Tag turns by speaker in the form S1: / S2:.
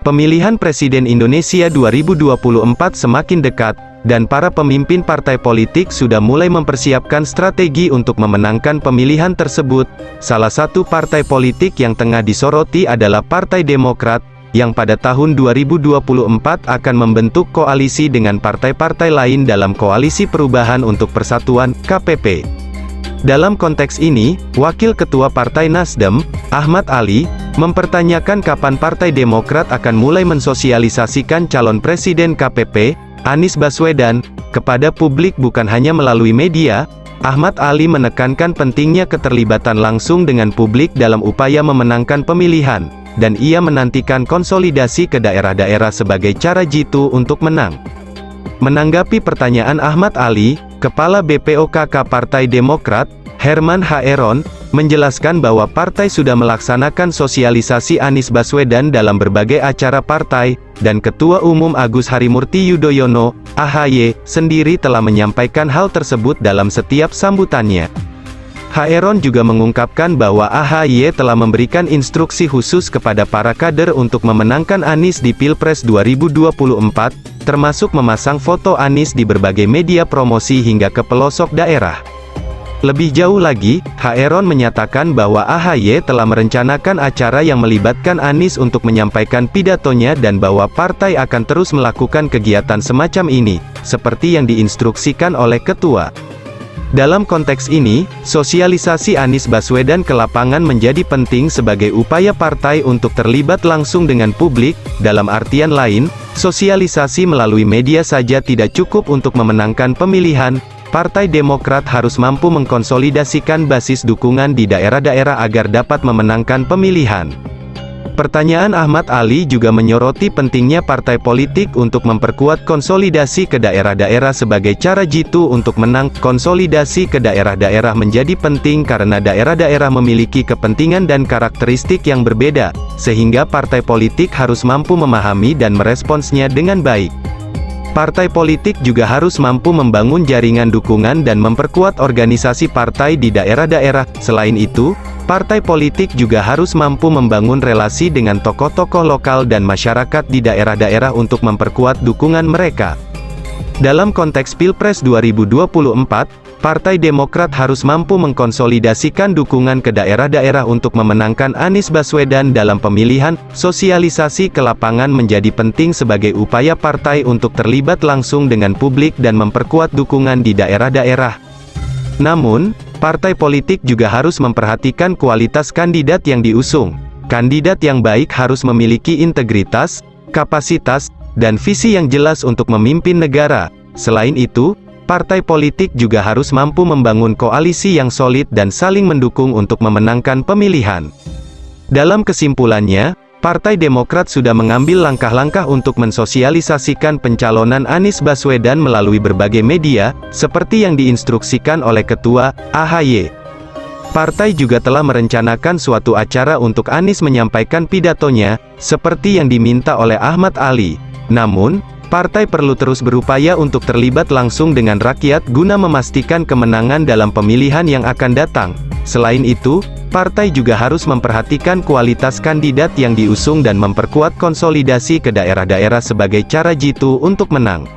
S1: Pemilihan Presiden Indonesia 2024 semakin dekat, dan para pemimpin partai politik sudah mulai mempersiapkan strategi untuk memenangkan pemilihan tersebut. Salah satu partai politik yang tengah disoroti adalah Partai Demokrat, yang pada tahun 2024 akan membentuk koalisi dengan partai-partai lain dalam Koalisi Perubahan untuk Persatuan, KPP. Dalam konteks ini, Wakil Ketua Partai Nasdem, Ahmad Ali, mempertanyakan kapan Partai Demokrat akan mulai mensosialisasikan calon presiden KPP, Anies Baswedan, kepada publik bukan hanya melalui media. Ahmad Ali menekankan pentingnya keterlibatan langsung dengan publik dalam upaya memenangkan pemilihan, dan ia menantikan konsolidasi ke daerah-daerah sebagai cara jitu untuk menang. Menanggapi pertanyaan Ahmad Ali, Kepala BPOKK Partai Demokrat, Herman Haeron, menjelaskan bahwa partai sudah melaksanakan sosialisasi Anies Baswedan dalam berbagai acara partai, dan Ketua Umum Agus Harimurti Yudhoyono, AHY, sendiri telah menyampaikan hal tersebut dalam setiap sambutannya. Haeron juga mengungkapkan bahwa AHY telah memberikan instruksi khusus kepada para kader untuk memenangkan Anies di Pilpres 2024, termasuk memasang foto Anies di berbagai media promosi hingga ke pelosok daerah. Lebih jauh lagi, Haeron menyatakan bahwa AHY telah merencanakan acara yang melibatkan Anies untuk menyampaikan pidatonya dan bahwa partai akan terus melakukan kegiatan semacam ini, seperti yang diinstruksikan oleh Ketua. Dalam konteks ini, sosialisasi Anies Baswedan ke lapangan menjadi penting sebagai upaya partai untuk terlibat langsung dengan publik. Dalam artian lain, sosialisasi melalui media saja tidak cukup untuk memenangkan pemilihan. Partai Demokrat harus mampu mengkonsolidasikan basis dukungan di daerah-daerah agar dapat memenangkan pemilihan. Pertanyaan Ahmad Ali juga menyoroti pentingnya partai politik untuk memperkuat konsolidasi ke daerah-daerah sebagai cara jitu untuk menang. Konsolidasi ke daerah-daerah menjadi penting karena daerah-daerah memiliki kepentingan dan karakteristik yang berbeda, sehingga partai politik harus mampu memahami dan meresponsnya dengan baik. Partai politik juga harus mampu membangun jaringan dukungan dan memperkuat organisasi partai di daerah-daerah. Selain itu, partai politik juga harus mampu membangun relasi dengan tokoh-tokoh lokal dan masyarakat di daerah-daerah untuk memperkuat dukungan mereka. Dalam konteks Pilpres 2024, Partai Demokrat harus mampu mengkonsolidasikan dukungan ke daerah-daerah untuk memenangkan Anies Baswedan dalam pemilihan. Sosialisasi ke lapangan menjadi penting sebagai upaya partai untuk terlibat langsung dengan publik dan memperkuat dukungan di daerah-daerah. Namun, partai politik juga harus memperhatikan kualitas kandidat yang diusung. Kandidat yang baik harus memiliki integritas, kapasitas, dan visi yang jelas untuk memimpin negara. Selain itu, partai politik juga harus mampu membangun koalisi yang solid dan saling mendukung untuk memenangkan pemilihan. Dalam kesimpulannya, Partai Demokrat sudah mengambil langkah-langkah untuk mensosialisasikan pencalonan Anies Baswedan melalui berbagai media, seperti yang diinstruksikan oleh Ketua AHY. Partai juga telah merencanakan suatu acara untuk Anies menyampaikan pidatonya, seperti yang diminta oleh Ahmad Ali. Namun, partai perlu terus berupaya untuk terlibat langsung dengan rakyat guna memastikan kemenangan dalam pemilihan yang akan datang. Selain itu, partai juga harus memperhatikan kualitas kandidat yang diusung dan memperkuat konsolidasi ke daerah-daerah sebagai cara jitu untuk menang.